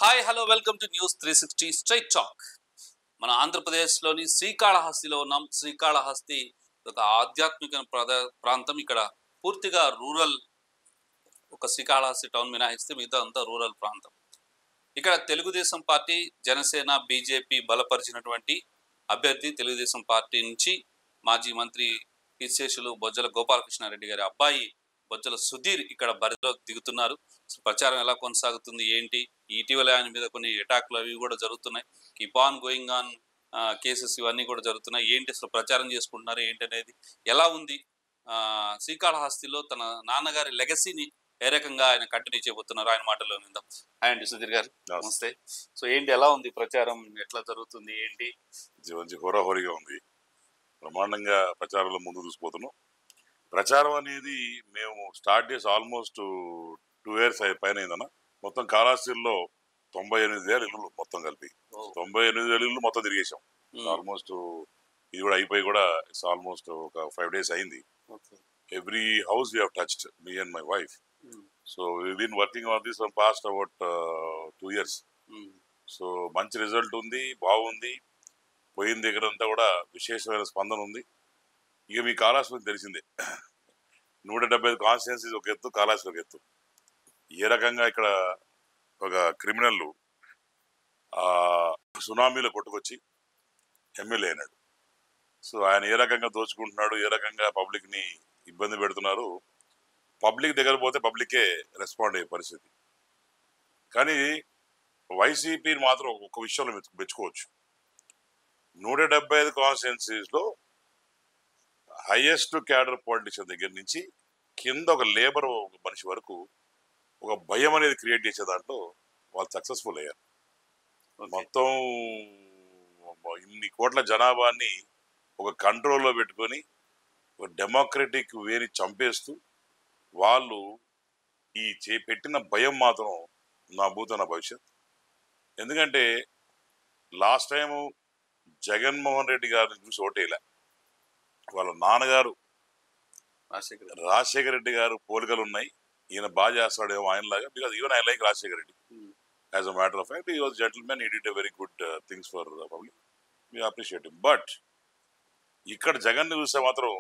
Hi hello welcome to news 360 straight talk. మన ఆంధ్రప్రదేశ్లోని శ్రీకాళహస్తిలో ఉన్నాం. శ్రీకాళహస్తి ఒక ఆధ్యాత్మిక ప్రాంతం. ఇక్కడ పూర్తిగా రూరల్, ఒక శ్రీకాళహస్తి టౌన్ మినహాయిస్తే మిగతా అంతా రూరల్ ప్రాంతం. ఇక్కడ తెలుగుదేశం పార్టీ, జనసేన, బీజేపీ బలపరిచినటువంటి అభ్యర్థి, తెలుగుదేశం పార్టీ నుంచి మాజీ మంత్రి కీర్తిశేషులు బొజ్జల గోపాలకృష్ణారెడ్డి గారి అబ్బాయి బొజ్జల సుధీర్ ఇక్కడ బరిలో దిగుతున్నారు. ప్రచారం ఎలా కొనసాగుతుంది ఏంటి, ఇటీవల ఆయన మీద కొన్ని అటాక్లు అవి కూడా జరుగుతున్నాయి. Keep on going on cases ఇవన్నీ కూడా జరుగుతున్నాయి. ఏంటి అసలు ప్రచారం చేసుకుంటున్నారు ఏంటి అనేది ఎలా ఉంది, శ్రీకాళహస్తిలో తన నాన్నగారి లెగసీని ఏ రకంగా ఆయన కంటిన్యూ చేయబోతున్నారు, ఆయన మాటల్లో విందాం. హాయ్ అండి సుధీర్ గారు, నమస్తే. సో ఏంటి, ఎలా ఉంది ప్రచారం, ఎట్లా జరుగుతుంది ఏంటి? మంచి హోరాహోరీగా ఉంది. బ్రహ్మాండంగా ప్రచారంలో ముందు చూసిపోతున్నాం. ప్రచారం అనేది మేము స్టార్ట్ చేసి ఆల్మోస్ట్ 2 years పైన అయిందన్న. మొత్తం కాళహస్తిలో 98,000 ఇల్లు మొత్తం కలిపి 98,000 ఇల్లు మొత్తం తిరిగేసాం. ఆల్మోస్ట్ ఇది కూడా అయిపోయి కూడా ఇట్స్ ఆల్మోస్ట్ ఒక 5 days అయింది. Every house we have touched, me and my wife. So we been working on this from past about 2 years. So మంచి రిజల్ట్ ఉంది, బాగుంది. పోయిన దగ్గర అంతా కూడా విశేషమైన స్పందన ఉంది. ఇక మీ కాళహస్తి తెలిసిందే, 175 కాన్స్టిట్యున్సీస్ ఒక ఎత్తు, కాళహస్తి ఒక ఎత్తు. ఏ రకంగా ఇక్కడ ఒక క్రిమినల్ సునామీలో కొట్టుకొచ్చి ఎమ్మెల్యే అయినాడు. సో ఆయన ఏ రకంగా దోచుకుంటున్నాడు, ఏ రకంగా పబ్లిక్ని ఇబ్బంది పెడుతున్నారు. పబ్లిక్ దగ్గర పోతే పబ్లికే రెస్పాండ్ అయ్యే పరిస్థితి. కానీ వైసీపీని మాత్రం ఒక విషయంలో మెచ్చుకోవచ్చు. 175 కాన్స్టిట్యున్సీస్లో హైయెస్ట్ క్యాడర్ పాలిటిషియన్ దగ్గర నుంచి కింద ఒక లేబర్ మనిషి వరకు ఒక భయం అనేది క్రియేట్ చేసే దాంట్లో వాళ్ళు సక్సెస్ఫుల్ అయ్యారు. మొత్తం ఇన్ని కోట్ల జనాభాని ఒక కంట్రోల్లో పెట్టుకొని ఒక డెమోక్రటిక్ వేని చంపేస్తూ వాళ్ళు ఈ పెట్టిన భయం మాత్రం నా భూత నా భవిష్యత్. ఎందుకంటే లాస్ట్ టైము జగన్మోహన్ రెడ్డి గారిని చూసి ఓటేలా, వాళ్ళ నాన్నగారు రాజశేఖర రెడ్డి గారు పోలికలు ఉన్నాయి. ఈయన బాగా చేస్తాడేమో ఆయనలాగా. Because even I like Rajasekhara Reddy as a matter of fact. He was gentlemen, he did a very good things for the public. We appreciate him. But ఇక్కడ జగన్ చూస్తే మాత్రం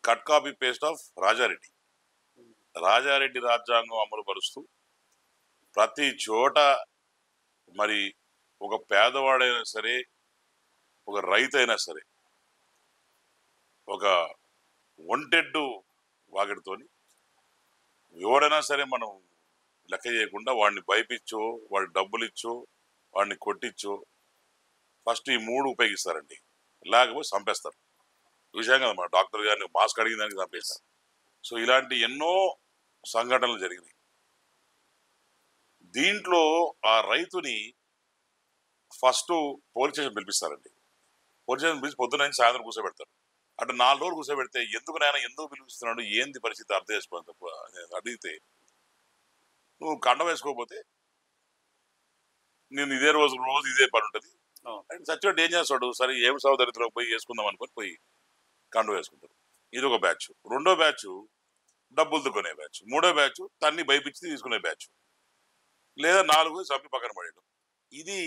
cut copy paste of Rajareddy. Rajareddy రాజ్యాంగం అమలు పరుస్తూ ప్రతి చోట మరి ఒక పేదవాడైనా సరే, ఒక రైతు అయినా సరే, ఒక ఒంటెడ్డు వాకిడితోని ఎవడైనా సరే మనం లెక్క చేయకుండా వాడిని భయపించో, వాడికి డబ్బులు ఇచ్చో, వాడిని కొట్టించో ఫస్ట్ ఈ 3 ఉపయోగిస్తారండి. లేకపోతే చంపేస్తారు. చూసాం కదా మన డాక్టర్ గారిని మాస్క్ అడిగిన దానికి చంపేస్తారు. సో ఇలాంటి ఎన్నో సంఘటనలు జరిగినాయి. దీంట్లో ఆ రైతుని ఫస్ట్ పోలీస్ స్టేషన్ పిలిపిస్తారండి. పోలీస్ స్టేషన్ పిలిచి పొద్దున నుంచి సాయంత్రం కూర్చోబెడతారు. అంటే 4 రోజులు కూర్చోబెడితే ఎందుకు నాయన ఎందుకు పిలిపిస్తున్నాడు, ఏంది పరిస్థితి అర్థం చేసుకోవాలి తప్ప అడిగితే, నువ్వు కండ వేసుకోకపోతే నేను ఇదే రోజు ఇదే పని ఉంటుంది. సచ్చినట్టు ఏం చేస్తాడు, సరే ఏమి సహోదరితో పోయి వేసుకుందాం అనుకొని పోయి కండ వేసుకుంటారు. ఇది ఒక బ్యాచ్. రెండో బ్యాచ్ డబ్బులు కొనే బ్యాచ్. మూడో బ్యాచ్ తన్ని భయపించి తీసుకునే బ్యాచ్. లేదా 4 చంపి పక్కన పడేయడం. ఇది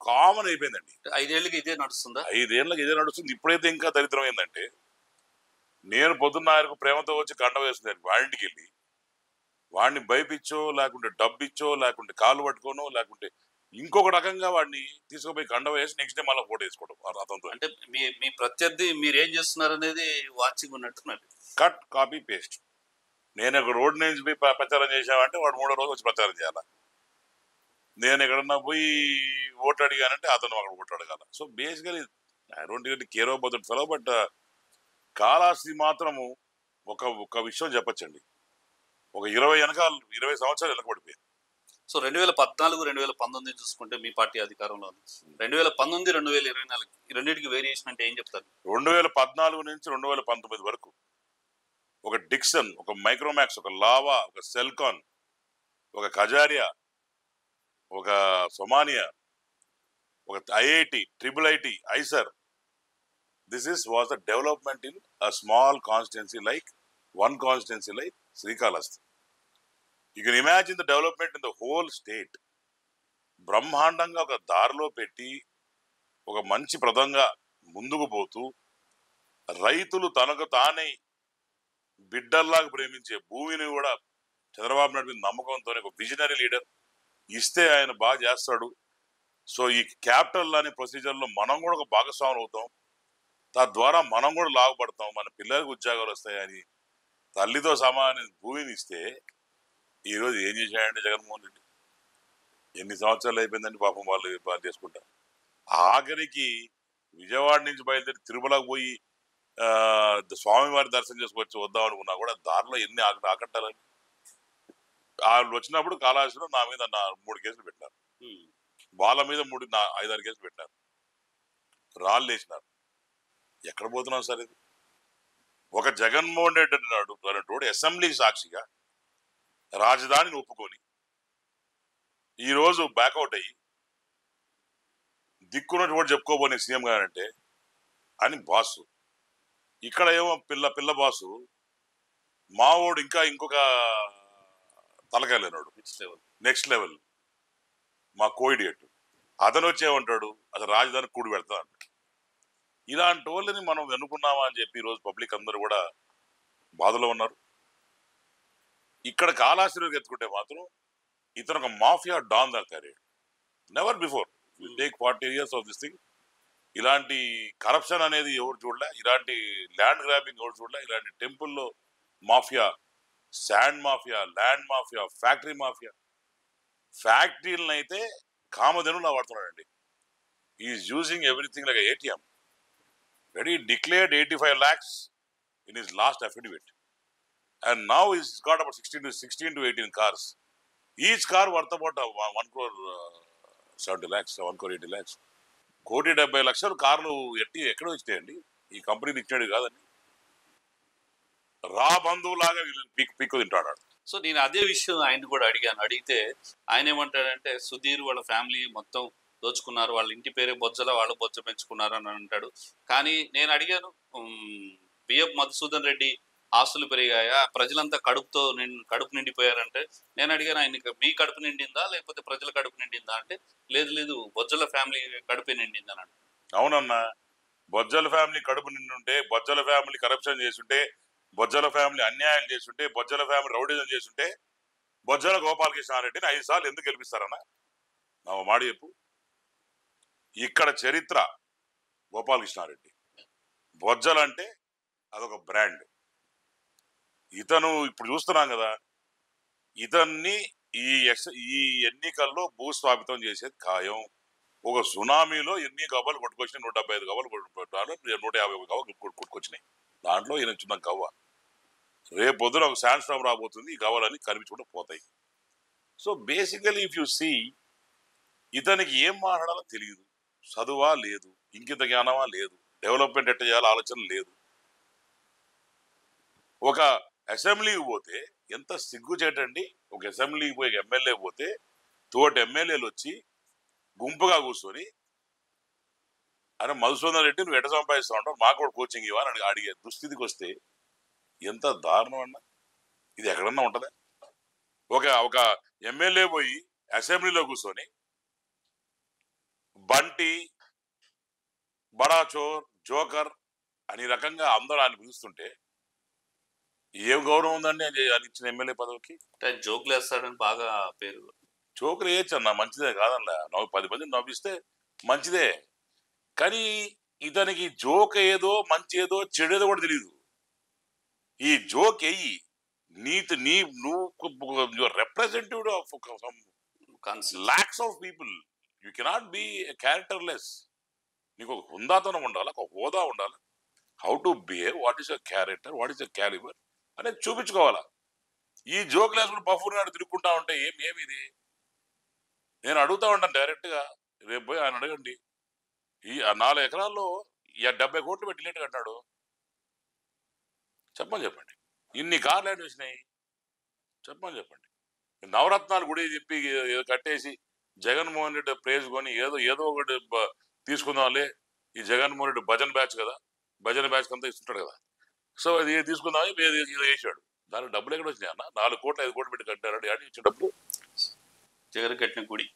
కామన్ అయిపోయిందండి. 5 ఏళ్ళకి ఇదే నడుస్తుందా? 5 ఏళ్ళకి ఇదే నడుస్తుంది. ఇప్పుడైతే ఇంకా దరిద్రం ఏంటంటే, నేను పొద్దున్న ఆయనకు ప్రేమతో వచ్చి కండ వేస్తుంది వాడింటికి వెళ్ళి వాడిని భయపించో, లేకుంటే డబ్బిచ్చో, లేకుంటే కాళ్ళు పట్టుకోనో, లేకుంటే ఇంకొక రకంగా వాడిని తీసుకుపోయి కండ వేసి నెక్స్ట్ డే మళ్ళీ ఫోటో వేసుకోవడం అతనితో. అంటే మీ ప్రత్యర్థి మీరు ఏం చేస్తున్నారు అనేది వాచింగ్ ఉన్నట్టున్నది. Cut copy paste. నేను ఒక రోడ్ నుంచి పోయి ప్రచారం చేశామంటే వాడు 3వ రోజు వచ్చి ప్రచారం చేయాలి. నేను ఎక్కడన్నా పోయి ఓటు అడిగానంటే అతను అక్కడ ఓటు అడగాల. So basically I don't really care about that fellow. But Kalahasti మాత్రము ఒక విషయం చెప్పచ్చండి, ఒక 20 సంవత్సరాలు వెనకబడిపోయింది. సో 2014, 2019 చూసుకుంటే మీ పార్టీ అధికారంలో ఉంది. 2019, 2024 ఈ రెండింటికి వేరియేషన్ అంటే ఏం చెప్తారు? 2014 నుంచి 2019 వరకు ఒక డిక్సన్, ఒక మైక్రోమాక్స్, ఒక లావా, ఒక సెల్కాన్, ఒక కజారియా, ఒక సొమానియా, ఒక IIT, triple IT, IISER. This was the development in a small constituency like one constituency like Srikalahasti. You can imagine the development in the whole state. బ్రహ్మాండంగా ఒక దారిలో పెట్టి ఒక మంచి ప్రదంగా ముందుకు పోతూ రైతులు తనకు తానే బిడ్డల్లాగా ప్రేమించే భూమిని కూడా చంద్రబాబు నాయుడు మీద నమ్మకంతో ఒక విజనరీ లీడర్ ఇస్తే ఆయన బాగా చేస్తాడు. సో ఈ క్యాపిటల్ అనే ప్రొసీజర్లో మనం కూడా ఒక భాగస్వాములు అవుతాం, తద్వారా మనం కూడా లాభపడతాం, మన పిల్లలకు ఉద్యోగాలు వస్తాయని తల్లితో సమాన భూమిని ఇస్తే ఈరోజు ఏం చేశాడంటే జగన్మోహన్ రెడ్డి ఎన్ని సంవత్సరాలు అయిపోయిందండి పాపం వాళ్ళు చేసుకుంటారు. ఆఖరికి విజయవాడ నుంచి బయలుదేరి తిరుమలకు పోయి స్వామివారి దర్శనం చేసుకొచ్చి వద్దాం అనుకున్నా కూడా దారిలో ఎన్ని ఆకట్టాలని వాళ్ళు వచ్చినప్పుడు కాళహస్తిలో నా మీద 3 కేసులు పెట్టినారు, వాళ్ళ మీద 5-6 కేసులు పెట్టినారు, రాళ్ళు వేసినారు. ఎక్కడ పోతున్నాం సార్ ఇది? ఒక జగన్మోహన్ రెడ్డి అన్నట్టు అసెంబ్లీకి సాక్షిగా రాజధానిని ఒప్పుకొని ఈరోజు బ్యాకౌట్ అయ్యి దిక్కున్నట్టు కూడా చెప్పుకోబోని సీఎం గారంటే అని బాసు. ఇక్కడ ఏమో పిల్ల బాసు మావోడు ఇంకా ఇంకొక తలకాయలేనాడు నెక్స్ట్ లెవెల్ మా కోయిడియట్ అతను వచ్చేమంటాడు అసలు రాజధాని కూడి పెడతా అంటాడు. ఇలాంటి వాళ్ళని మనం ఎన్నుకున్నామా అని చెప్పి ఈరోజు పబ్లిక్ అందరూ కూడా బాధలో ఉన్నారు. ఇక్కడ కాళాశ్రీకి ఎత్తుకుంటే మాత్రం ఇతను ఒక మాఫియా డాన్ దాకా తయారు. Never before take 40 years of this thing ఇలాంటి కరప్షన్ అనేది ఎవరు చూడలే, ఇలాంటి ల్యాండ్ గ్రాబింగ్ ఎవరు చూడలే, ఇలాంటి టెంపుల్లో mafia, sand mafia, land mafia, factory mafia. ఫ్యాక్టరీలను అయితే కామధేనులా వాడుతున్నాడండి. Is using everything like ATM. Ready declared 85 lakhs in his last affidavit, and now he's got about 16 to 18 cars. Each car worth about 1 crore 70 lakhs, 1 crore 80 lakhs. 1,70,00,000 కార్లు ఎక్కడ వచ్చినాయండి? ఈ కంపెనీని ఇచ్చాడు కాదండి, రా బంధువులాగా పిక్కు తింటాడు. సో నేను అదే విషయం ఆయన కూడా అడిగితే ఆయన ఏమంటాడంటే సుధీర్ వాళ్ళ ఫ్యామిలీ మొత్తం దోచుకున్నారు, వాళ్ళ ఇంటి పేరే బొజ్జల, వాళ్ళు బొజ్జ పెంచుకున్నారు అని అంటాడు. కానీ నేను అడిగాను, బిఎఫ్ మధుసూదన్ రెడ్డి ఆస్తులు పెరిగాయా, ప్రజలంతా కడుపు నిండిపోయారంటే నేను అడిగాను ఆయనకి మీ కడుపు నిండిందా లేకపోతే ప్రజల కడుపు నిండిందా అంటే లేదు బొజ్జల ఫ్యామిలీ కడుపే నిండింది అని అంటాడు. అవునన్నా, బొజ్జల ఫ్యామిలీ కడుపు నిండుంటే, బొజ్జల ఫ్యామిలీ కరప్షన్ చేస్తుంటే, బొజ్జల ఫ్యామిలీ అన్యాయం చేస్తుంటే, బొజ్జల ఫ్యామిలీ రౌడీజం చేస్తుంటే బొజ్జల గోపాలకృష్ణారెడ్డిని 5 సార్లు ఎందుకు గెలిపిస్తారన్నా? నా మాట చెప్పు. ఇక్కడ చరిత్ర గోపాలకృష్ణారెడ్డి, బొజ్జలంటే అదొక బ్రాండ్. ఇతను ఇప్పుడు చూస్తున్నాం కదా, ఇతన్ని ఈ ఎన్నికల్లో భూస్థాపితం చేసేది ఖాయం. ఒక సునామీలో ఎన్ని గవ్వలు కొట్టుకొచ్చినాయి? 175 గవ్వలు కొట్టుకుంటారు, 150 గవ్వలు కొట్టుకొచ్చినాయి. దాంట్లో ఈయన చిన్న గవ్వ. రేపు పొద్దున ఒక శాండ్ స్టామ్ రాబోతుంది, ఈ గవ్వలన్నీ కనిపించుకుంటూ పోతాయి. So basically if you see, ఇతనికి ఏం మాట్లాడాలో తెలియదు, చదువా లేదు, ఇంకిత జ్ఞానమా లేదు, డెవలప్మెంట్ ఎట్ట చేయాలో ఆలోచన లేదు. ఒక అసెంబ్లీకి పోతే ఎంత సిగ్గుచేటండి. ఒక అసెంబ్లీకి పోయి ఎమ్మెల్యే పోతే తోటి ఎమ్మెల్యేలు వచ్చి గుంపుగా కూర్చొని అరే మధుసూదన్ రెడ్డి నువ్వు ఎట సంపాదిస్తా ఉంటావు, మాకు కూడా కోచింగ్ ఇవ్వని అడిగే దుస్థితికి వస్తే ఎంత దారుణం అన్నా. ఇది ఎక్కడన్నా ఉంటుందా? ఒక ఎమ్మెల్యే పోయి అసెంబ్లీలో కూర్చొని బంటి, బడాచోర్, జోకర్ అని రకంగా అందరూ ఆయన పిలుస్తుంటే ఏం గౌరవం ఉందండి అని ఇచ్చిన ఎమ్మెల్యే పదవికి? జోకులు వేస్తాడని బాగా పేరు. జోకులు వేయచ్చు అన్న, మంచిదే కాదన్నా, 10 మందిని నవ్విస్తే మంచిదే. కానీ ఇతనికి జోక్ ఏదో మంచి ఏదో చెడేదో కూడా తెలియదు. ఈ జోక్ ఎయ్యి నువ్వు representative of lakhs of people. You cannot be characterless. నీకు ఒక హుందాతనం ఉండాలి, ఒక హోదా ఉండాలి. How to behave, what is your character, what is your calibre అనేది చూపించుకోవాలా. ఈ జోక్ లేసుకుని బఫూర్ నాడు తిరుగుకుంటా ఉంటే ఏమిది? నేను అడుగుతా ఉంటాను డైరెక్ట్గా, రేపు పోయి ఆయన అడగండి, ఈ 4 ఎకరాల్లో 70 కోట్లు పెట్టి లేట్ కట్టాడు చెప్పండి. ఇన్ని కార్లు ఏంటి వచ్చినాయి చెప్పండి. నవరత్నాలు గుడి చెప్పి కట్టేసి జగన్మోహన్ రెడ్డి ప్రేజ్ కొని ఏదో ఒకటి తీసుకుందాంలే, ఈ జగన్మోహన్ రెడ్డి భజన్ బ్యాచ్ కదా, భజన బ్యాచ్ అంతా ఇస్తుంటాడు కదా, సో అది తీసుకుందామని వేసాడు. దానికి డబ్బులు ఎక్కడ వచ్చినాయి అన్న? 4 కోట్లు 5 కోట్లు పెట్టి కట్టాడు. అడి ఇచ్చే డబ్బులు జగన్ కట్టిన గుడి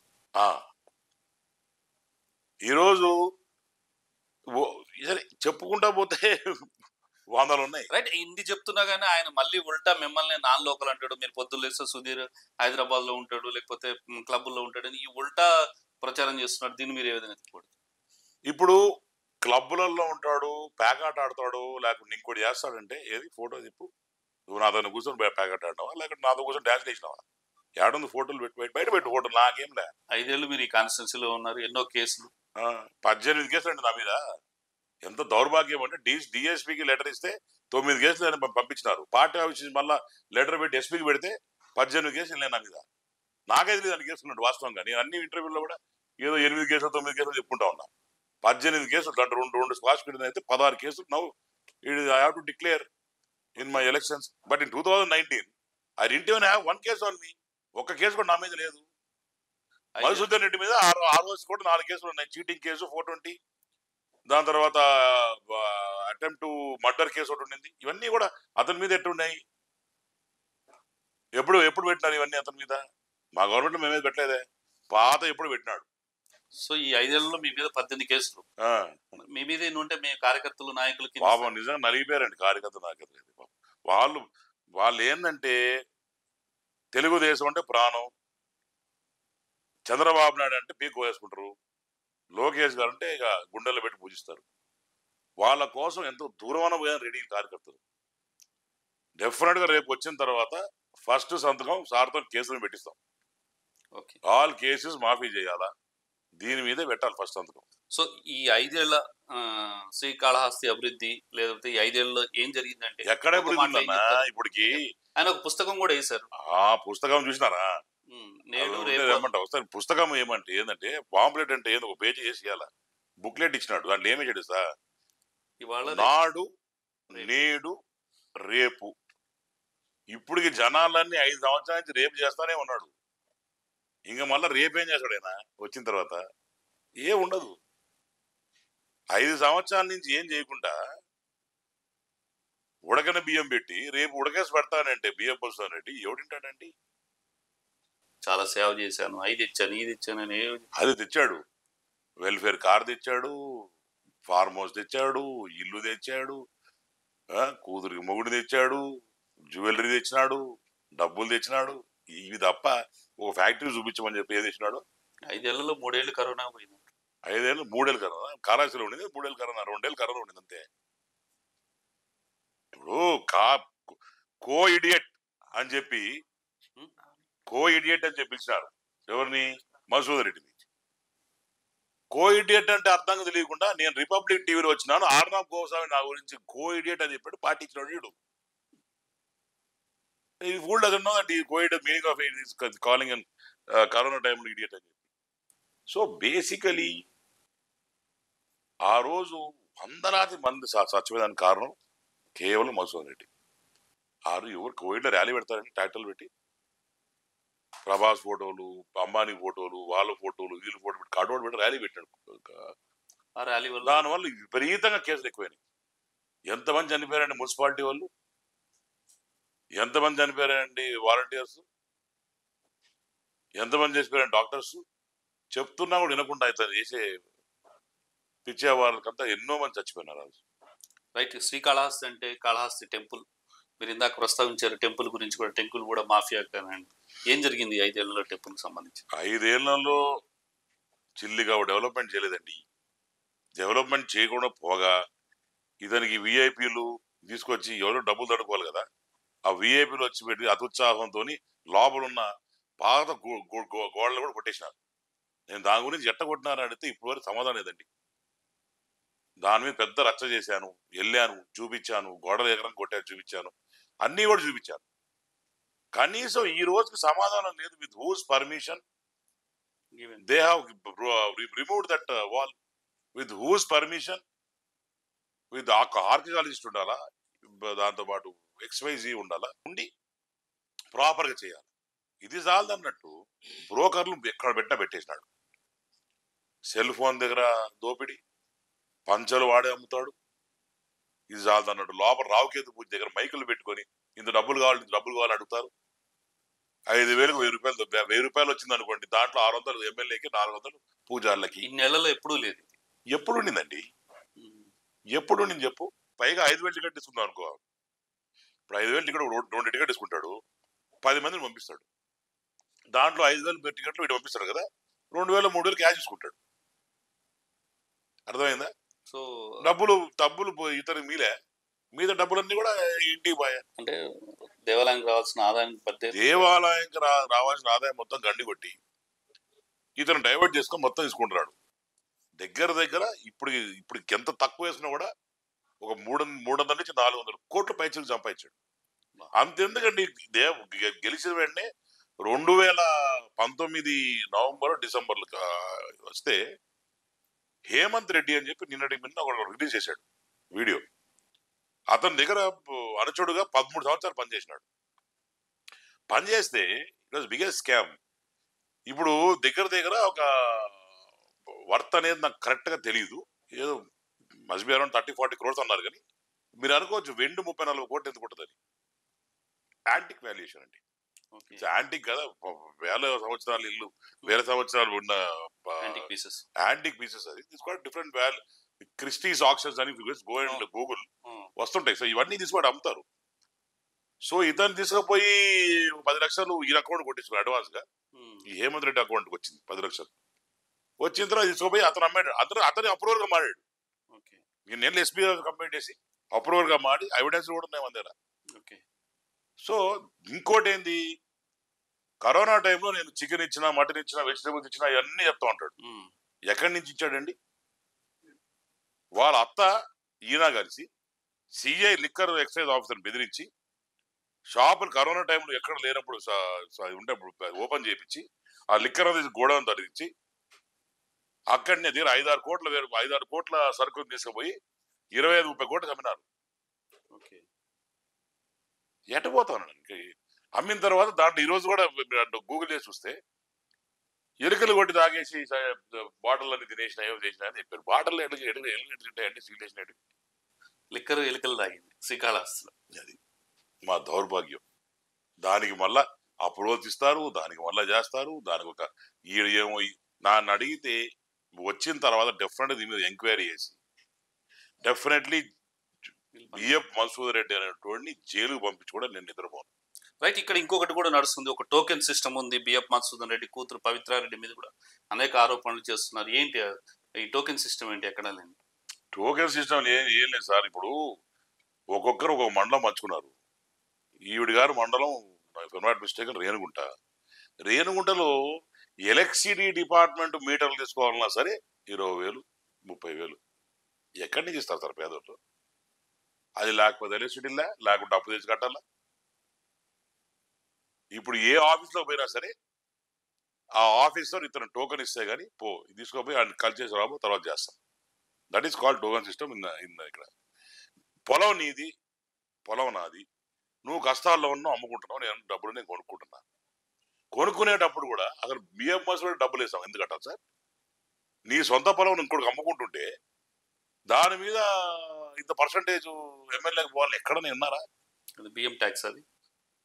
ఈరోజు చెప్పుకుంటా పోతే వందలు ఉన్నాయి. రైట్. ఇన్ని చెప్తున్నా గానీ ఆయన మళ్ళీ ఉల్టా మిమ్మల్ని నాన్ లోకల్ అంటాడు. మీరు పొద్దున్న లేస్తే సుధీర్ హైదరాబాద్ లో ఉంటాడు, లేకపోతే క్లబ్బుల్లో ఉంటాడని ఈ ఉల్టా ప్రచారం చేస్తున్నాడు. దీన్ని మీరు ఏ విధంగా చెప్పకూడదు? ఇప్పుడు క్లబ్బులలో ఉంటాడు, ప్యాకాట ఆడతాడు, లేకపోతే ఇంకోటి చేస్తాడంటే ఏది ఫోటో తిప్పు, నువ్వు నాతో కూర్చొని ప్యాకాట ఆడినావా, లేకపోతే నాతో కూర్చొని డాన్స్ చేసినావా, ఏడుంది ఫోటోలు పెట్టి బయట పెట్టు ఫోటోలు, నాకేం లే. 5 ఏళ్ళు మీరు ఈ కాన్స్టిట్యున్సీలో ఉన్నారు, ఎన్నో కేసులు. 18 కేసులు అండి నా మీద. ఎంత దౌర్భాగ్యం అంటే డిఎస్పీకి లెటర్ ఇస్తే 9 కేసులు ఆయన పంపించినారు. పార్టీ ఆఫీస్ మళ్ళీ లెటర్ పెట్టి ఎస్పీకి పెడితే 18 కేసులు నేను నా మీద. నాకైతే లేదు 2 కేసులు ఉన్నాడు వాస్తవంగా. నేను అన్ని ఇంటర్వ్యూలో కూడా ఏదో 8 కేసులు 9 కేసులు చెప్పుకుంటా ఉన్నా. 18 కేసులు దాంట్లో రెండు స్క్వాష్ పెట్టిన అయితే 16 కేసులు. Now it I have to declare in my elections. But in 2019 I didn't even have 1 case on me. ఒక్క కేసు కూడా నా మీద లేదు. మధుసూదన్ రెడ్డి మీద 6 కూడా 4 కేసులు ఉన్నాయి. చీటింగ్ కేసు 420, దాని తర్వాత అటెంప్ట్ టు మర్డర్ కేసు ఒకటి ఉండింది. ఇవన్నీ కూడా అతని మీద ఎట్టున్నాయి? ఎప్పుడు పెట్టినారు ఇవన్నీ అతని మీద? మా గవర్నమెంట్ మేమేది పెట్టలేదే. పాత ఎప్పుడు పెట్టినాడు. సో ఈ 5 ఏళ్లలో మీ మీద 18 కేసులు. మీ మీద ఎన్ని ఉంటే మీ కార్యకర్తలు నాయకులకి పాపం నిజంగా నలిగిపోయారండి కార్యకర్త నాయకులు. వాళ్ళు ఏంటంటే తెలుగుదేశం అంటే ప్రాణం, చంద్రబాబు నాయుడు అంటే పీకు వేసుకుంటారు, లోకేష్ గారు అంటే ఇక గుండెల్లో పెట్టి పూజిస్తారు. వాళ్ళ కోసం ఎంతో దూరమైన పోయారు రెడీ కార్యకర్తలు. డెఫినెట్ గా రేపు వచ్చిన తర్వాత ఫస్ట్ సంతకం సార్తో కేసులు పెట్టిస్తాం. ఆల్ కేసెస్ మాఫీ చేయాలా, దీని మీదే పెట్టాలి ఫస్ట్ సంతకం. సో ఈ 5 ఏళ్ల శ్రీకాళహస్తి అభివృద్ధి, లేకపోతే ఈ 5 ఏళ్లలో ఏం జరిగిందంటే ఎక్కడ అభివృద్ధి ఉందన్నా? ఇప్పటికి ఆయన ఒక పుస్తకం కూడా వేశారు. ఆ పుస్తకం చూసినారా? పుస్తకం ఏమంటే ఏంటంటే పాంప్లెట్ అంటే ఏదో ఒక పేజీ వేసి ఇవ్వాల, బుక్లెట్ ఇచ్చినాడు. దాంట్లో ఏమి చేయడు సార్, నాడు నేడు రేపు. ఇప్పటికి జనాలన్నీ 5 సంవత్సరాల నుంచి రేపు చేస్తానే ఉన్నాడు. ఇంకా మళ్ళీ రేపేం చేస్తాడు ఆయన వచ్చిన తర్వాత? ఏం ఉండదు. 5 సంవత్సరాల నుంచి ఏం చేయకుండా ఉడకన బియ్యం పెట్టి రేపు ఉడకేసి పెడతానంటే బియ్యం పోస్తానంటే ఎవడింటాడండి? చాలా సేవ చేశాను, ఇది ఇచ్చాను అని అది తెచ్చాడు. వెల్ఫేర్ కార్ తెచ్చాడు, ఫార్మ్ హౌస్ తెచ్చాడు, ఇల్లు తెచ్చాడు, కూతురికి మొగుడు తెచ్చాడు, జ్యువెలరీ తెచ్చినాడు, డబ్బులు తెచ్చినాడు. ఇవి తప్ప ఒక ఫ్యాక్టరీ చూపించమని చెప్పి ఏది తెచ్చినాడు? 5 ఏళ్లలో 3 ఏళ్ళు కరోనా పోయింది. 5 ఏళ్ళు 3 ఏళ్ళు కరోనా కారాశిలో ఉండింది, 3 ఏళ్ళు కరోనా, 2 ఏళ్ళు కరోనా ఉండింది అంతే. ఇప్పుడు కో ఇడియట్ అని చెప్పి పిలిచినారు ఎవరిని? మధుసూదన్ రెడ్డిని. కో ఇడియట్ అంటే అర్థంగా తెలియకుండా నేను రిపబ్లిక్ టీవీలో వచ్చినాను, ఆర్నాబ్ గోస్వామి నా గురించి కో ఇడియట్ అని చెప్పాడు, పార్టీ ఇచ్చినాడు వీడు. ఈ ఫుల్ డజంట్ నో దట్ ఈ కో idiot meaning of it is calling in corona టైంలో ఇడియట్ అని చెప్పి. సో బేసికలీ ఆ రోజు వందలాది మంది చచ్చిపోయేదానికి కారణం కేవలం మధుసూదన్ రెడ్డి. ఎవరు కోవిడ్లో ర్యాలీ పెడతారండి ట్యాక్టర్లు పెట్టి? ప్రభాస్ ఫోటోలు, అంబానీ ఫోటోలు, వాళ్ళ ఫోటోలు, వీళ్ళ ఫోటో పెట్టి కటౌట్ పెట్టి ర్యాలీ పెట్టాడు. దానివల్ల విపరీతంగా కేసులు ఎక్కువైనాయి. ఎంతమంది చనిపోయారండి మున్సిపాలిటీ వాళ్ళు? ఎంతమంది చనిపోయారండి వాలంటీర్స్? ఎంతమంది చనిపోయారండి డాక్టర్స్? చెప్తున్నా కూడా వినకుండా అయితే చేసే పిచ్చే వాళ్ళకంతా ఎన్నో మంది చచ్చిపోయినారు. రైట్. శ్రీకాళహస్తి అంటే కాళహస్తి టెంపుల్ మీరు ఇందాక ప్రస్తావించారు. టెంపుల్ గురించి కూడా, టెంపుల్ కూడా మాఫియా కానండి. ఏం జరిగింది 5 ఏళ్లలో టెంపుల్కి సంబంధించి? 5 ఏళ్లలో చిల్లిగా డెవలప్మెంట్ చేయలేదండి. డెవలప్మెంట్ చేయకుండా పోగా ఇతనికి విఐపీలు తీసుకొచ్చి ఎవరో డబ్బులు తడుకోవాలి కదా, ఆ విఐపీలు వచ్చి పెట్టి అతుత్సాహంతో లోపల ఉన్న పాత గోడలు కూడా కొట్టేసినారు. నేను దాని గురించి ఎట్ట కొట్టినారని అడిగితే ఇప్పటివరకు సమాధానం లేదండి. దాని మీద పెద్ద రచ్చ చేశాను, వెళ్ళాను, చూపించాను, గోడలు ఎగరం కొట్టాను, చూపించాను, అన్నీ కూడా చూపించాను. కనీసం ఈ రోజుకి సమాధానం లేదు. With whose permission they have removed that wall? With whose permission? With archaeologist ఉండాలా, దాంతోపాటు XYZ ఉండాలా, ఉండి ప్రాపర్గా చేయాలి. ఇది చాలదన్నట్టు బ్రోకర్లు ఎక్కడ పెట్టేసినాడు. సెల్ ఫోన్ దగ్గర దోపిడి, పంచలు వాడే అమ్ముతాడు. ఇది చాలదన్నట్టు లోపల రావుకేతు పూజ దగ్గర మైకులు పెట్టుకొని ఇంత డబ్బులు కావాలి అడుగుతారు. 5,000కు 1,000 రూపాయలు, 1,000 రూపాయలు వచ్చింది అనుకోండి, దాంట్లో 600 ఎమ్మెల్యేకి, 400 పూజార్లకి. ఈ నెలలో ఎప్పుడూ లేదు. ఎప్పుడు ఉండిందండి? ఎప్పుడు ఉండింది చెప్పు? పైగా 5,000 టికెట్ తీసుకున్నాం అనుకో, ఇప్పుడు 5,000 టికెట్ 2 టికెట్ తీసుకుంటాడు, 10 మందిని పంపిస్తాడు. దాంట్లో 5,000 టికెట్లు వీడు పంపిస్తాడు కదా, 2,000 3,000 క్యాష్ తీసుకుంటాడు. అర్థమైందా? సో డబ్బులు ఇతని మీద డబ్బులన్నీ కూడా ఇంటికి పోయా. అంటే దేవాలయానికి రావాల్సిన ఆదాయం దేవాలయానికి రావాల్సిన ఆదాయం మొత్తం గండి కొట్టి ఇతను డైవర్ట్ చేసుకొని మొత్తం తీసుకుంటున్నాడు. దగ్గర ఇప్పుడు ఎంత తక్కువ వేసినా కూడా ఒక 300 నుంచి 400 కోట్ల పైచలు సంపాదించాడు. అంతెందుకండి, గెలిచిన వెంటనే 2019 నవంబర్ డిసెంబర్ వస్తే హేమంత్ రెడ్డి అని చెప్పి నిన్న రిలీజ్ చేశాడు వీడియో. అతని దగ్గర అనుచరుడుగా 13 సంవత్సరాలు పనిచేసినాడు. పనిచేస్తే ఇట్ వాజ్ బిగ్గెస్ట్ స్కామ్. ఇప్పుడు దగ్గర ఒక వర్త్ అనేది నాకు కరెక్ట్ గా తెలియదు, ఏదో మస్ట్ బి అరౌండ్ 30-40 crores అన్నారు. కానీ మీరు అనుకోవచ్చు వెండి 30-40 కోట్లు ఎందుకు ఉంటుందని. యాంటిక్ వాల్యుయేషన్ అండి. యాంటిక్ కదా, వేల సంవత్సరాలు ఇల్లు, వేల సంవత్సరాలు ఉన్న యాంటిక్ పీసెస్. అది తీసుకోవడం డిఫరెంట్ వాల్యూ. క్రిస్టీస్ ఆక్షన్స్ అని గో అండ్ గూగుల్ వస్తుంటాయి. సో ఇవన్నీ తీసుకొని అమ్ముతారు. సో ఇతను తీసుకుపోయి 10 లక్షలు ఈ అకౌంట్ కొట్టించుకున్నాడు అడ్వాన్స్ గా. ఈ హేమంత్ రెడ్డి అకౌంట్ వచ్చింది 10 లక్షలు. వచ్చిన తర్వాత తీసుకుపోయి అతను అమ్మాడు. అతను అప్రూవల్ గా మారాడు. నేను ఎస్పీ కంప్లైంట్ చేసి అప్రూవల్ గా మాడి ఎవిడెన్స్ కూడా ఉన్నాయి మన దగ్గర. సో ఇంకోటి ఏంది, కరోనా టైంలో నేను చికెన్ ఇచ్చినా, మటన్ ఇచ్చినా, వెజిటేబుల్స్ ఇచ్చినా ఇవన్నీ చెప్తా ఉంటాడు. ఎక్కడి నుంచి ఇచ్చాడండి? వాళ్ళ అత్త ఈయన కలిసి సిఐ లిక్కర్ ఎక్సైజ్ ఆఫీసర్ బెదిరించి షాపులు కరోనా టైంలో ఎక్కడ లేనప్పుడు ఉండేప్పుడు ఓపెన్ చేయించి ఆ లిక్కర్ అనేది గోడౌన్ తరలించి అక్కడనే దగ్గర 5-6 కోట్ల సరుకులు తీసుకుపోయి 25-30 కోట్లు అమ్మినారు. ఎటపోతాను అమ్మిన తర్వాత దాంట్లో ఈరోజు కూడా గూగుల్ చేసి చూస్తే ఎలుకలు కొట్టి తాగేసి బాటిల్ అన్ని తినేసినా ఏమో చేసినా అని చెప్పారు. బాటిల్ తింటాయండి సీలేసినట్టు లిక్కర్ ఎలుకలు తాగింది శ్రీకాళహస్తిలో. అది మా దౌర్భాగ్యం. దానికి మళ్ళా అప్రోచ్ ఇస్తారు, దానికి మళ్ళా చేస్తారు. దానికి ఒక ఏమో నన్ను అడిగితే వచ్చిన తర్వాత డెఫినెట్ దీని మీద ఎంక్వైరీ చేసి డెఫినెట్లీ బిఎఫ్ మధుసూదన్ రెడ్డి అనేటువంటి జైలుకు పంపించి కూడా నేను నిద్రపోను. రైట్. ఇక్కడ ఇంకొకటి కూడా నడుస్తుంది, ఒక టోకెన్ సిస్టమ్ ఉంది. బిఎఫ్ మధుసూదన్ రెడ్డి కూతురు పవిత్రారెడ్డి మీద కూడా అనేక ఆరోపణలు చేస్తున్నారు. ఏంటి ఈ టోకెన్ సిస్టమ్ ఏంటి? ఎక్కడ లేదు టోకెన్ సిస్టమ్ ఏం లేదు సార్. ఇప్పుడు ఒక్కొక్కరు ఒక్కొక్క మండలం పంచుకున్నారు. ఈవిడి గారు మండలం మిస్టేక్ రేణుగుంటలో ఎలక్ట్రిసిటీ డిపార్ట్మెంట్ మీటర్లు తీసుకోవాలన్నా సరే 20,000 30,000 ఎక్కడి నుంచి ఇస్తారు సార్ పేదోళ్ళు? అది లేకపోతే ఎలక్ట్రిసిటీ లేకుంటే అప్పు తెచ్చి కట్టాలా? ఇప్పుడు ఏ ఆఫీస్లో పోయినా సరే ఆ ఆఫీసర్ ఇతను టోకెన్ ఇస్తే గానీ తీసుకోపోయి ఆయన కలిసేసి రాబో తర్వాత చేస్తాం. That is called token system. ఇక్కడ పొలం నీది, పొలం నాది, నువ్వు కష్టాల్లో ఉన్నావు, అమ్ముకుంటున్నావు, నేను కొనుక్కుంటున్నా. కొనుక్కునేటప్పుడు కూడా అసలు బిఎంఎస్ డబ్బులు వేసాం ఎందుకు కట్టాలి సార్? నీ సొంత పొలం ఇంకోటికి అమ్ముకుంటుంటే దాని మీద ఇంత పర్సంటేజ్ ఎమ్మెల్యేకి పోవాలి ఎక్కడనే ఉన్నారా? బిఎం ట్యాక్స్, అది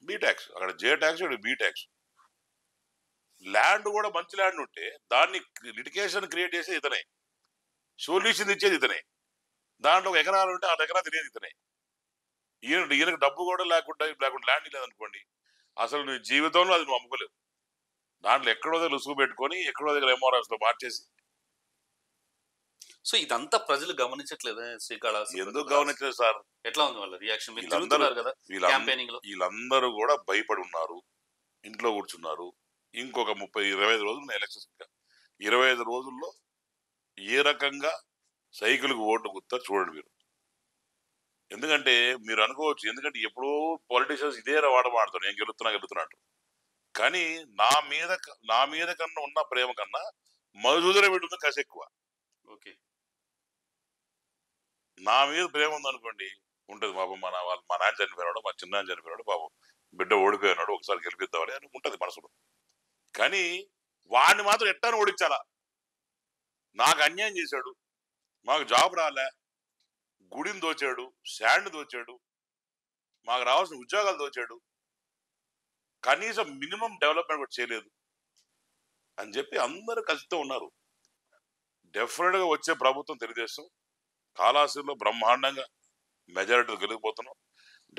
బి ట్యాక్స్, అక్కడ J tax, B tax. Land కూడా మంచి ల్యాండ్ ఉంటే దాన్ని లిటిగేషన్ క్రియేట్ చేసేది ఇతనే, సొల్యూషన్ ఇచ్చేది ఇతనే. దాంట్లో ఒక ఎకరాలు ఉంటే ఆ ఎకరా తినేది ఇతనే. ఈయనకు డబ్బు కూడా లేకుండా ల్యాండ్ లేదనుకోండి, అసలు నీ జీవితంలో అది నువ్వు అమ్ముకోలేవు. దాంట్లో ఎక్కడో దగ్గర రుసుగు పెట్టుకొని ఎక్కడో దగ్గర ఎంఆర్ఎస్ లో మార్చేసి. సో ఇదంతా ప్రజలు గమనించట్లేదా శ్రీకాళహస్తి? ఎందుకు గమనించలేదు సార్? ఎట్లా ఉంది వాళ్ళ రియాక్షన్? వీళ్ళందరూ కూడా భయపడి ఉన్నారు, ఇంట్లో కూర్చున్నారు. ఇంకొక 30-25 రోజులు ఎలక్షన్స్. ఇంకా 25 రోజుల్లో ఏ రకంగా సైకిల్కి ఓట్లు కుత్తారు చూడండి మీరు. ఎందుకంటే మీరు అనుకోవచ్చు, ఎందుకంటే ఎప్పుడో పొలిటీషియన్స్ ఇదే వాడతారు, నేను గెలుతున్నట్టు. కానీ నా మీద కన్నా ఉన్న ప్రేమ కన్నా మధుసూదన్ రెడ్డి ఉంది కసి ఎక్కువ. నా మీద ప్రేమ ఉందనుకోండి ఉంటుంది, పాపం మా నాన్న చనిపోయినాడు, మా చిన్నాన్న చనిపోయినాడు, పాపం బిడ్డ ఓడిపోయినాడు, ఒకసారి గెలిపిద్దామని అని ఉంటుంది మనసులో. కానీ వాడిని మాత్రం ఎట్టాను ఓడించాలా? నాకు అన్యాయం చేశాడు, మాకు జాబ్ రాలే, గుడిని దోచాడు, శాండ్ దోచాడు, మాకు రావాల్సిన ఉద్యోగాలు దోచాడు, కనీసం మినిమం డెవలప్మెంట్ కూడా చేయలేదు అని చెప్పి అందరూ కసితో ఉన్నారు. డెఫినెట్ గా వచ్చే ప్రభుత్వం తెలుగుదేశం. కాళహస్తిలో బ్రహ్మాండంగా మెజారిటీ గెలిగిపోతున్నాం.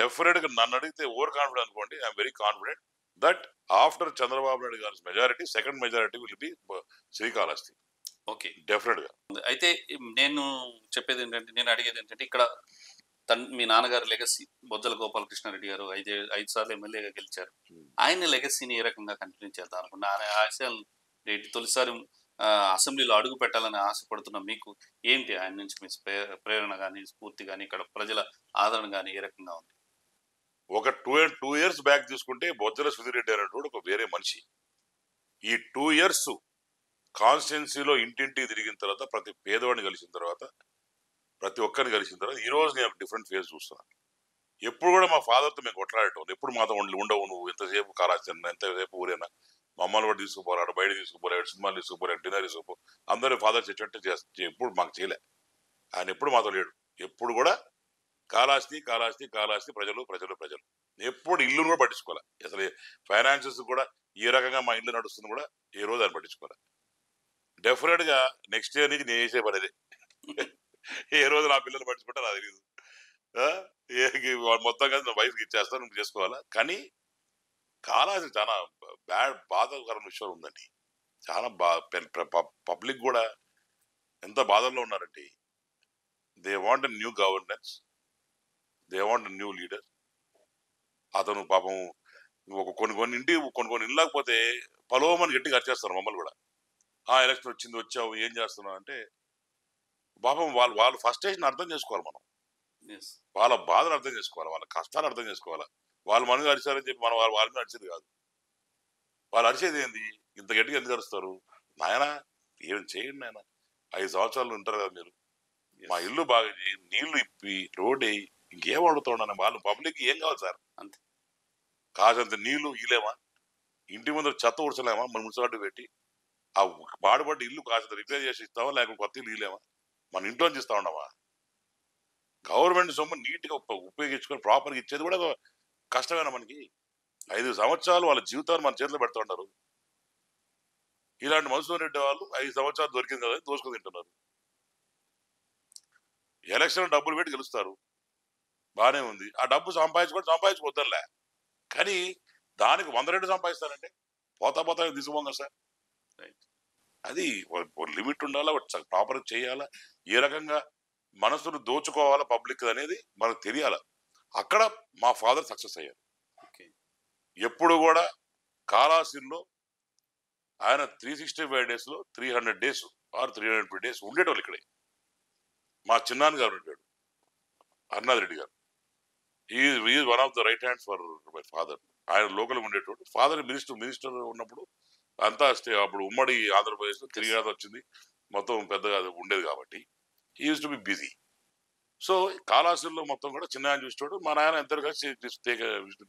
డెఫినెట్ గా నన్ను అడిగితే ఓవర్ కాన్ఫిడెంట్ అనుకోండి, I'm very confident that after Chandrababu Naidu garu majority, second majority will be Srikalahasti. Okay. Definite గా. అయితే నేను చెప్పేది ఏంటంటే, నేను అడిగేది ఏంటంటే, ఇక్కడ మీ నాన్నగారు లెగసీ బొజ్జల గోపాలకృష్ణారెడ్డి గారు 5 సార్లు ఎమ్మెల్యేగా గెలిచారు. ఆయన లెగసీని ఏ రకంగా కంటిన్యూ చేద్దాం అనుకున్నా, ఆయన ఆశయాలు ఏంటి? తొలిసారి అసెంబ్లీలో అడుగు పెట్టాలని ఆశపడుతున్న మీకు ఏంటి ఆయన నుంచి మీ ప్రేరణ కానీ, స్ఫూర్తి కానీ, ఇక్కడ ప్రజల ఆదరణ కానీ ఏ రకంగా ఉంది? ఒక 2 years బ్యాక్ తీసుకుంటే బొజ్జల సుధీర్ రెడ్డి అనేటువంటి ఒక వేరే మనిషి. ఈ 2 years కాన్స్టిట్యున్సీలో ఇంటింటికి తిరిగిన తర్వాత, ప్రతి పేదవాడిని కలిసిన తర్వాత, ప్రతి ఒక్కరిని కలిసిన తర్వాత, ఈ రోజు నేను డిఫరెంట్ ఫేజ్ చూస్తున్నాను. ఎప్పుడు కూడా మా ఫాదర్తో మేము కొట్లాడటం, ఎప్పుడు మాతో ఉండవు, నువ్వు ఎంతసేపు కారాస్తాను, ఎంతసేపు ఊరేనా, మమ్మల్ని కూడా తీసుకుపోరాడు, బయట తీసుకుపోరాడు, సినిమాలు తీసుకుపోరాడు, డిన్నర్ తీసుకుపో, అందరూ ఫాదర్ చెట్టు చేస్తే ఎప్పుడు మాకు చేయలే. ఆయన ఎప్పుడు మాతో లేడు. ఎప్పుడు కూడా కాళహస్తి కాళహస్తి కాళహస్తి, ప్రజలు ప్రజలు ప్రజలు. ఎప్పుడు ఇల్లును కూడా పట్టించుకోవాలి. అసలు ఫైనాన్సెస్ కూడా ఏ రకంగా మా ఇల్లు నడుస్తుంది కూడా ఏ రోజు ఆయన పట్టించుకోవాలి. డెఫినెట్ గా నెక్స్ట్ ఇయర్ నుంచి నేను చేసే పనిదే. ఏ రోజు నా పిల్లలు పట్టించుకుంటా నాకు తెలియదు. మొత్తం కలిసి నా వైఫ్కి ఇచ్చేస్తాను, నువ్వు చేసుకోవాలా. కానీ కాళహస్తి చాలా బాధాకరమైన విషయం ఉందండి. చాలా పబ్లిక్ కూడా ఎంత బాధల్లో ఉన్నారంటే, they want new governance, they want new leader. అతను పాపం కొన్ని ఇల్లు లేకపోతే పలోమని గట్టిగా అరిచేస్తారు మమ్మల్ని కూడా. ఎలక్షన్ వచ్చింది, వచ్చావు, ఏం చేస్తున్నావు అంటే, పాపం వాళ్ళు ఫస్ట్రేషన్ అర్థం చేసుకోవాలి. మనం వాళ్ళ బాధలు అర్థం చేసుకోవాలి, వాళ్ళ కష్టాలు అర్థం చేసుకోవాలి. వాళ్ళు మనగా అరిచారని చెప్పి మనం వాళ్ళ మీద అరిచేది కాదు. వాళ్ళు అరిచేది ఏంది? ఇంత గట్టిగా ఎందుకు అరుస్తారు? నాయన ఏం చేయండి నాయన, 5 సంవత్సరాలు ఉంటారు కదా మీరు, మా ఇల్లు బాగా చేయి, నీళ్లు ఇప్పి, రోడ్ వేయి, ఇంకేం అడుగుతాడు. వాళ్ళు పబ్లిక్ ఏం కావాలి సార్? అంతే. కాసంత నీళ్లు ఇలేమా? ఇంటి ముందు చెత్త ఉడచలేమా? మన మున్సిపాలిటీ పెట్టి ఆ పాడుపడ్డ ఇల్లు కాసంత రిపేర్ చేసి ఇస్తావా, లేకపోతే కొత్త ఇల్లు ఇలేమా? మన ఇంట్లోంచి ఇస్తా ఉన్నావా? గవర్నమెంట్ సొమ్ము నీట్ గా ఉపయోగించుకొని ప్రాపర్గా ఇచ్చేది కూడా కష్టమేనా మనకి? 5 సంవత్సరాలు వాళ్ళ జీవితాన్ని మన చేతిలో పెడతా ఉంటారు. ఇలాంటి మధుసూదన్ రెడ్డి వాళ్ళు 5 సంవత్సరాలు దొరికింది కదా దోసుకొని తింటున్నారు. ఎలక్షన్ డబ్బులు పెట్టి గెలుస్తారు, బానే ఉంది. ఆ డబ్బు సంపాదించుకోవద్దంలే, కానీ దానికి 100 రెట్లు సంపాదిస్తారంటే పోతా తీసుకోం కదా సార్. అది లిమిట్ ఉండాలా, ప్రాపర్ చేయాలా, ఏ రకంగా మనసును దోచుకోవాలా పబ్లిక్ అనేది మనకు తెలియాల. అక్కడ మా ఫాదర్ సక్సెస్ అయ్యారు. ఎప్పుడు కూడా కాళహస్తిలో ఆయన 365 days లో 300 days ఆర్ 350 days ఉండేటోళ్ళు ఇక్కడే. మా చిన్నాన్న గారు ఉంటాడు, అరుణాథ్ రెడ్డి గారు. Is one of the right hands for my father. ఆయన లోకల్ ఉండేటోడు. ఫాదర్ మినిస్టర్ ఉన్నప్పుడు అంతా అప్పుడు ఉమ్మడి ఆంధ్రప్రదేశ్ లో తిరిగి వచ్చింది, మొత్తం పెద్దగా ఉండేది కాబట్టి used to be busy. So కాళహస్తిలో మొత్తం కూడా చిన్న ఆయన చూస్తాడు, మా నాయన ఎంత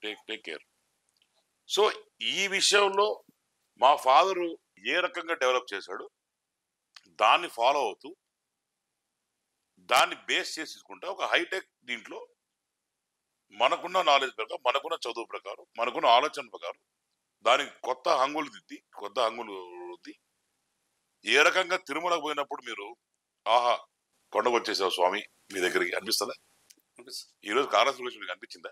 టేక్ కేర్. సో ఈ విషయంలో మా ఫాదరు ఏ రకంగా డెవలప్ చేశాడు, దాన్ని ఫాలో అవుతూ, దాన్ని బేస్ చేసుకుంటా ఒక హైటెక్ దీంట్లో మనకున్న నాలెడ్జ్ ప్రకారం, మనకున్న చదువు ప్రకారం, మనకున్న ఆలోచన ప్రకారం దానికి కొత్త హంగులు రుద్ది, ఏ రకంగా తిరుమలకు పోయినప్పుడు మీరు ఆహా కొండకు వచ్చేసావు స్వామి మీ దగ్గరికి అనిపిస్తుందా? ఈరోజు కాళహస్తి మీకు అనిపించిందా?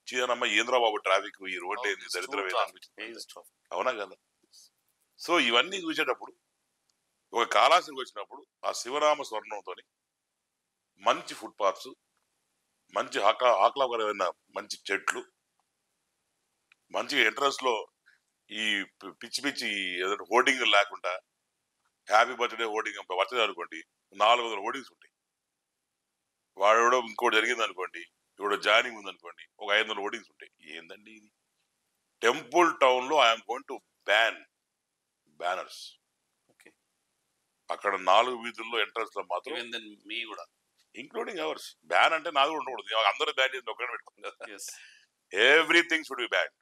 చీదనమ్మ ఏంద్రాబాబు ట్రాఫిక్, ఈ రోడ్డు ఏంది దరిద్రం ఏంది అనిపించింది, అవునా కదా? సో ఇవన్నీ చూసేటప్పుడు ఒక కాళహస్తికి వచ్చినప్పుడు ఆ శివరామ స్వర్ణంతో మంచి ఫుట్పాత్స్, మంచి ఆహ్లాదకరమైన మంచి చెట్లు, మంచిగా ఎంట్రన్స్ లో ఈ పిచ్చి ఏదైనా హోర్డింగ్ లేకుండా, హ్యాపీ బర్త్డే హోర్డింగ్ బర్త్డే అనుకోండి 400 హోర్డింగ్స్ ఉంటాయి. వాడు ఇంకోటి జరిగింది అనుకోండి, ఇప్పుడు జాయినింగ్ ఉంది అనుకోండి, ఒక 500 హోర్డింగ్స్ ఉంటాయి. ఏందండి ఇది? టెంపుల్ టౌన్ లో ఐఎమ్ గోయింగ్ టు బ్యానర్స్. అక్కడ 4 వీధుల్లో ఎంట్రన్స్ లో మాత్రం మీ కూడా ఇంక్లూడింగ్ అవర్స్. బ్యాన్ అంటే నాది కూడా ఉండకూడదు, అందరూ బ్యాన్ చేసి ఒక్కడే పెట్టుకుంటారు. Everything should be ban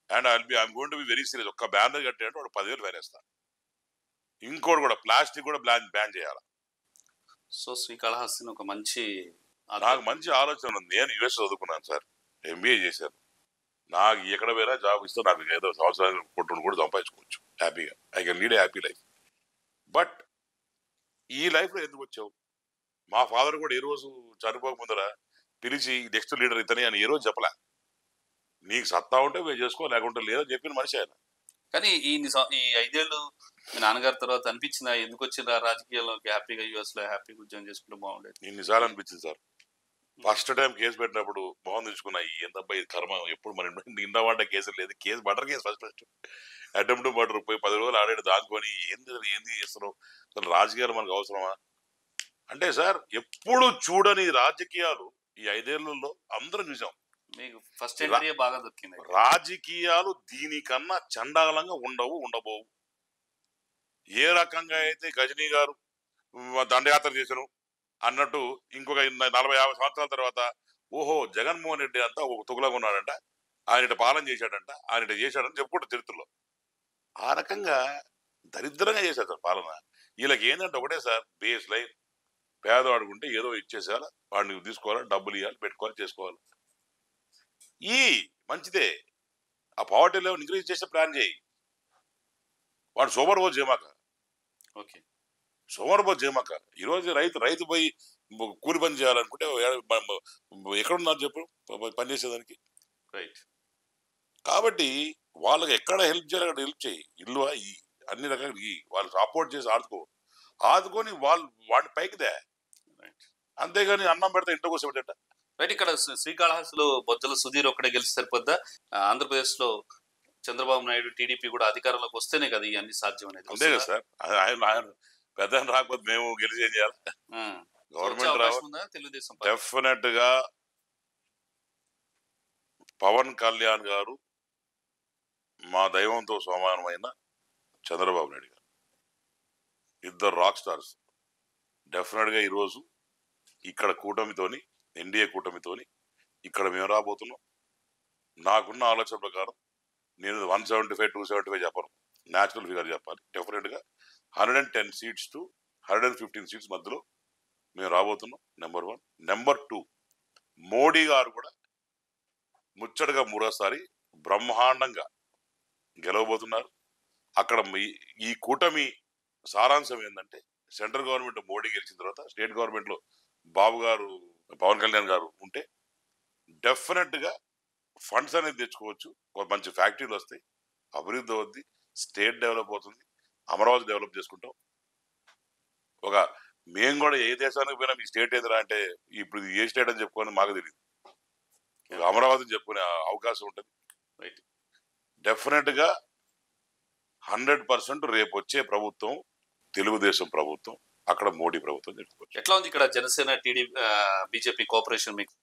and I'm going to be very serious. ఒక్క బ్యానర్ కట్టే అంటే వాడు 10,000 బ్యాన్ వేస్తా. ఇంకోటి కూడా ప్లాస్టిక్ కూడా బ్యాన్ చేయాలి. సో శ్రీకాళహస్తిని ఒక మంచి, నాకు మంచి ఆలోచన ఉంది. నేను యుఎస్ చదువుకున్నాను సార్, ఎంబీఏ చేశాను. నాకు ఎక్కడ పోయినా జాబ్ ఇస్తే నాకు ఏదో సంవత్సరానికి కొట్టుకుని కూడా సంపాదించుకోవచ్చు హ్యాపీగా. I can lead a happy life. But ఈ లైఫ్లో ఎందుకు వచ్చావు? మా ఫాదర్ కూడా ఏ రోజు చనిపోక ముందర పిలిచి నెక్స్ట్ లీడర్ ఇతని అని ఏ రోజు చెప్పలే. నీకు సత్తా ఉంటే మేము చేసుకో, లేకుంటే లేదని చెప్పిన మనిషి ఆయన. కానీ ఈ 5 ఏళ్ళు మీ నాన్నగారి తర్వాత అనిపించిందా ఎందుకు వచ్చిన రాజకీయాల్లోకి, హ్యాపీగా యూఎస్ లో హ్యాపీగా ఉద్యోగం చేసుకుంటే బాగుండేది? ఇన్నిసార్లు అనిపించింది సార్. ఫస్ట్ టైం కేసు పెట్టినప్పుడు మొహం తెచ్చుకున్నా, ఎంతబ్బా ఇది కర్మ, ఎప్పుడు మన నిన్న వాట కేసులు లేదు, case murder case first attempt murder పోయి 10 రోజులు ఆడాడు దాచుకొని ఏంది చేస్తున్నావు, అసలు రాజకీయాలు మనకు అవసరమా అంటే సార్ ఎప్పుడు చూడని రాజకీయాలు ఈ 5 ఏళ్లలో అందరం చూసాం. మీకు ఫస్ట్ ఎంట్రీ బాగా దొరికింది. రాజకీయాలు దీనికన్నా చండాలంగా ఉండబోవు. ఏ రకంగా అయితే గజనీ గారు దండయాత్ర చేశాను అన్నట్టు ఇంకొక 40-50 సంవత్సరాల తర్వాత ఓహో జగన్మోహన్ రెడ్డి అంతా ఒక తుగులాగా ఉన్నాడంట, ఆయన పాలన చేశాడంట, ఆయన చేశాడని చెప్పుకుంటారు చరిత్రలో. ఆ రకంగా దరిద్రంగా చేశారు సార్ పాలన. వీళ్ళకి ఏంటంటే ఒకటే సార్, బేస్ లైన్ పేదవాడు ఉంటే ఏదో ఇచ్చేసేయాలి, వాడిని తీసుకోవాలి, డబ్బులు ఇవ్వాలి, పెట్టుకోవాలి, చేసుకోవాలి. ఈ మంచిదే, ఆ పవర్టీ లెవెల్ ఇంక్రీజ్ చేసే ప్లాన్ చేయి. వాడు సోమరబోతు చేయమాక, ఓకే సోమరబోతు చేయమాక. ఈరోజు రైతు పోయి కూలి పని చేయాలనుకుంటే ఎక్కడున్నారు చెప్పు పని చేసేదానికి? రైట్. కాబట్టి వాళ్ళకి ఎక్కడ హెల్ప్ చేయాలి అక్కడ హెల్ప్ చేయి. ఇల్లు అన్ని రకాల వాళ్ళు సపోర్ట్ చేసి ఆదుకొని వాడిని పైకిదే, అంతేగాని అన్నం పెడితే ఇంట్లో కూర్చోబెట్టట. రైట్. ఇక్కడ శ్రీకాళహస్తిలో బొజ్జల సుధీర్ ఒక్కడే గెలిచి సరిపోద్దా? ఆంధ్రప్రదేశ్ లో చంద్రబాబు నాయుడు టీడీపీ కూడా అధికారంలోకి వస్తేనే కదా ఇవన్నీ సాధ్యం అనేది. అంతే కదా సార్, ఆయన పెద్ద రాకపోతే మేము గెలిచి ఏం చేయాలి? గవర్నమెంట్ రావాలి. తెలుగుదేశం డెఫినెట్ గా పవన్ కళ్యాణ్ గారు మా దైవంతో సమానమైన చంద్రబాబు నాయుడు గారు, ఇద్దరు రాక్ స్టార్స్. డెఫినెట్ గా ఈరోజు ఇక్కడ కూటమితోని, ఎన్డీఏ కూటమితోని ఇక్కడ మేము రాబోతున్నాం. నాకున్న ఆలోచన ప్రకారం నేను 175, 275 చెప్పను, న్యాచురల్ ఫిగర్ చెప్పాలి. డెఫినెట్ గా 110 సీట్స్ టు 115 సీట్స్ మధ్యలో మేము రాబోతున్నాం. నెంబర్ 1. నెంబర్ 2, మోడీ గారు కూడా ముచ్చటగా 3వ సారి బ్రహ్మాండంగా గెలవబోతున్నారు. అక్కడ ఈ కూటమి సారాంశం ఏంటంటే, సెంట్రల్ గవర్నమెంట్ మోడీ గెలిచిన తర్వాత స్టేట్ గవర్నమెంట్ లో బాబు గారు, పవన్ కళ్యాణ్ గారు ఉంటే డెఫినెట్ గా ఫండ్స్ అనేది తెచ్చుకోవచ్చు, మంచి ఫ్యాక్టరీలు వస్తాయి, అభివృద్ధి అవుద్ది, స్టేట్ డెవలప్ అవుతుంది, అమరావతి డెవలప్ చేసుకుంటాం. మేము కూడా ఏ దేశానికి పోయినా మీ స్టేట్ ఏదిరా అంటే ఇప్పుడు ఏ స్టేట్ అని చెప్పుకొని మాకు తెలియదు, అమరావతిని చెప్పుకునే అవకాశం ఉంటుంది. డెఫినెట్ గా 100% రేపు వచ్చే ప్రభుత్వం తెలుగుదేశం ప్రభుత్వం, అక్కడ మోడీ ప్రభుత్వం చెప్పుకోవచ్చు. ఎట్లా ఉంది ఇక్కడ జనసేన బీజేపీ కోఆపరేషన్? మీకు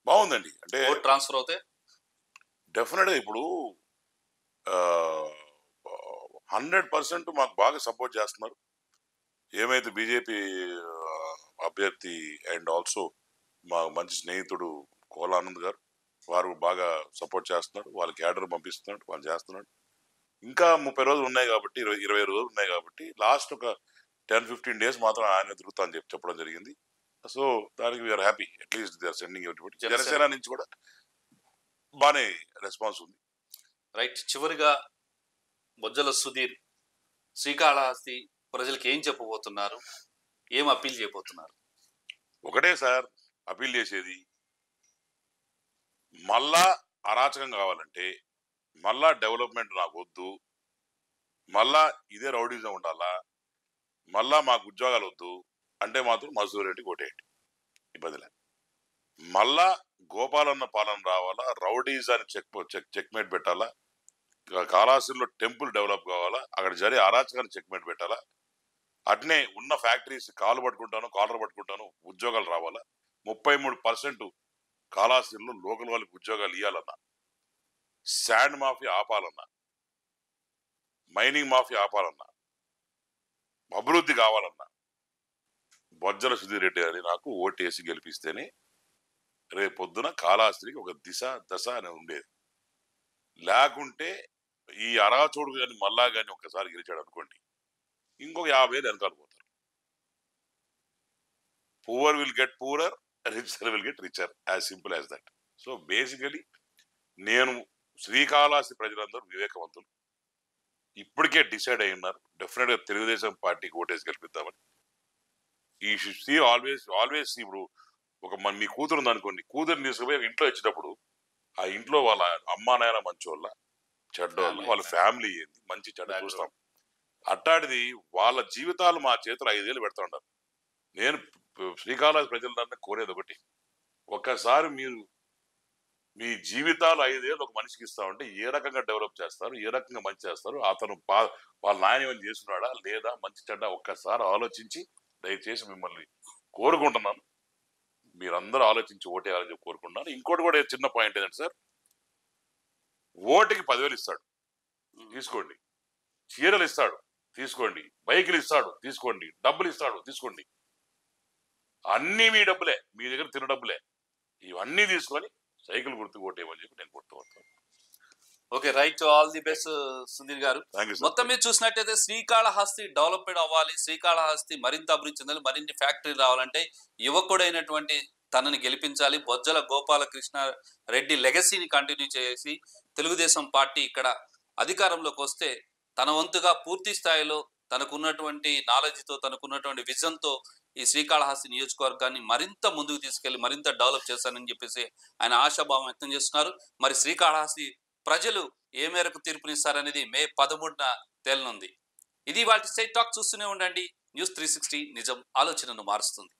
బాగుందండి. అంటే ట్రాన్స్ఫర్ అవుతే డెఫినెట్ గా ఇప్పుడు 100% మాకు బాగా సపోర్ట్ చేస్తున్నారు. ఏమైతే బీజేపీ అభ్యర్థి అండ్ ఆల్సో మా మంచి స్నేహితుడు కోలానంద్ గారు, వారు బాగా సపోర్ట్ చేస్తున్నారు. వాళ్ళ క్యాడర్ పంపిస్తున్నాడు, వాళ్ళు చేస్తున్నాడు. ఇంకా 30 రోజులు ఉన్నాయి కాబట్టి, 20 రోజులు ఉన్నాయి కాబట్టి లాస్ట్ ఒక 10-15 డేస్ మాత్రం ఆయన తిరుగుతా అని చెప్పడం జరిగింది. సో దానికి we are happy. At least they are sending everybody. Janasena నుంచి కూడా బాగానే రెస్పాన్స్ ఉంది. రైట్. చివరిగా బొజ్జల సుధీర్ శ్రీకాళహస్తి ప్రజలకు ఏం చెప్పబోతున్నారు, ఏం అప్పీల్ చేయబోతున్నారు? ఒకటే సార్ అప్పీల్ చేసేది, మళ్ళా అరాచకం కావాలంటే, మళ్ళా డెవలప్మెంట్ నాకు వద్దు, మళ్ళా ఇదే రౌడీజం ఉండాలా, మళ్ళా మాకు ఉద్యోగాలు వద్దు అంటే మాత్రం మజదూర్ రెడ్డి కొట్టేయండి, ఇబ్బంది లేదు. మళ్ళా గోపాలన్న పాలన రావాలా, రౌడీజాన్ని చెక్మేట్ పెట్టాలా, కాళహస్తిలో టెంపుల్ డెవలప్ కావాలా, అక్కడ జరిగే అరాచకాన్ని చెక్మేట్ పెట్టాలా, అట్నే ఉన్న ఫ్యాక్టరీస్ కాలర్ పట్టుకుంటాను ఉద్యోగాలు రావాలా, 33% కాళహస్తిలో లోకల్ వాళ్ళకి ఉద్యోగాలు ఇవ్వాలన్నా, శాండ్ మాఫియా ఆపాలన్నా, మైనింగ్ మాఫియా ఆపాలన్నా, అభివృద్ధి కావాలన్నా బొజ్జల సుధీర్ రెడ్డి అని నాకు ఓటేసి గెలిపిస్తేనే రేపొద్దున కాళహస్తికి ఒక దశ అని ఉండేది. లేకుంటే ఈ అరాచోడు కానీ మళ్ళా కానీ ఒక్కసారి గెలిచాడు అనుకోండి, ఇంకొక 50 ఏళ్ళు వెనకాల పోతారు. Poor will get poorer, richer will get richer, as simple as that. So basically నేను శ్రీకాళహస్తి ప్రజలందరూ వివేకవంతులు, ఇప్పటికే డిసైడ్ అయి ఉన్నారు డెఫినెట్ గా తెలుగుదేశం పార్టీకి ఓటేసి గెలిపిద్దామని. ఈ షుడ్ సీ ఆల్వేస్ ఇప్పుడు మీ కూతురు ఉంది అనుకోండి, కూతురుని తీసుకుపోయి ఇంట్లో ఇచ్చేటప్పుడు ఆ ఇంట్లో వాళ్ళ అమ్మా నాయన మంచోళ్ళ చెడ్డోళ్ళ, వాళ్ళ ఫ్యామిలీ ఏంది మంచి చెడ్డ చూస్తాం. అట్టాడిది వాళ్ళ జీవితాలు మా చేతులు 5 ఏళ్ళు పెడతా ఉంటారు. నేను శ్రీకాళహస్తి ప్రజలందరినీ కోరేది ఒకటి, ఒక్కసారి మీరు మీ జీవితాలు 5 ఏళ్ళు ఒక మనిషికి ఇస్తా ఉంటే ఏ రకంగా డెవలప్ చేస్తారు, ఏ రకంగా మంచి చేస్తారు, అతను వాళ్ళ నాయన ఏమైనా చేస్తున్నాడా లేదా మంచి చెడ్డ ఒక్కసారి ఆలోచించి దయచేసి మిమ్మల్ని కోరుకుంటున్నాను, మీరందరూ ఆలోచించి ఓటేయాలని చెప్పి కోరుకుంటున్నాను. ఇంకోటి కూడా చిన్న పాయింట్ ఏంటంటే సార్, ఓటుకి 10,000 ఇస్తాడు తీసుకోండి, చీరలు ఇస్తాడు తీసుకోండి, బైకులు ఇస్తాడు తీసుకోండి, డబ్బులు ఇస్తాడు తీసుకోండి, అన్నీ మీ డబ్బులే, మీ దగ్గర తిన్న డబ్బులే, ఇవన్నీ తీసుకొని సైకిల్ గుర్తు ఓటేయమని చెప్పి నేను గుర్తుపడతాను. Okay, right, all the best Sudheer garu. మొత్తం మీద చూసినట్టయితే శ్రీకాళహస్తి డెవలప్మెంట్ అవ్వాలి, శ్రీకాళహస్తి మరింత అభివృద్ధి చెందాలి, మరిన్ని ఫ్యాక్టరీ రావాలంటే యువకుడైనటువంటి తనని గెలిపించాలి. బొజ్జల గోపాలకృష్ణ రెడ్డి లెగసీని కంటిన్యూ చేసి తెలుగుదేశం పార్టీ ఇక్కడ అధికారంలోకి వస్తే తన వంతుగా పూర్తి స్థాయిలో తనకున్నటువంటి నాలెడ్జ్తో, తనకున్నటువంటి విజన్తో ఈ శ్రీకాళహస్తి నియోజకవర్గాన్ని మరింత ముందుకు తీసుకెళ్లి మరింత డెవలప్ చేస్తానని చెప్పేసి ఆయన ఆశాభావం వ్యక్తం చేస్తున్నారు. మరి శ్రీకాళహస్తి ప్రజలు ఏ మేరకు తీర్పునిస్తారనేది మే 13న తేలనుంది. ఇది వాటి స్టేట్ టాక్. చూస్తూనే ఉండండి న్యూస్ 360, నిజం ఆలోచనను మారుస్తుంది.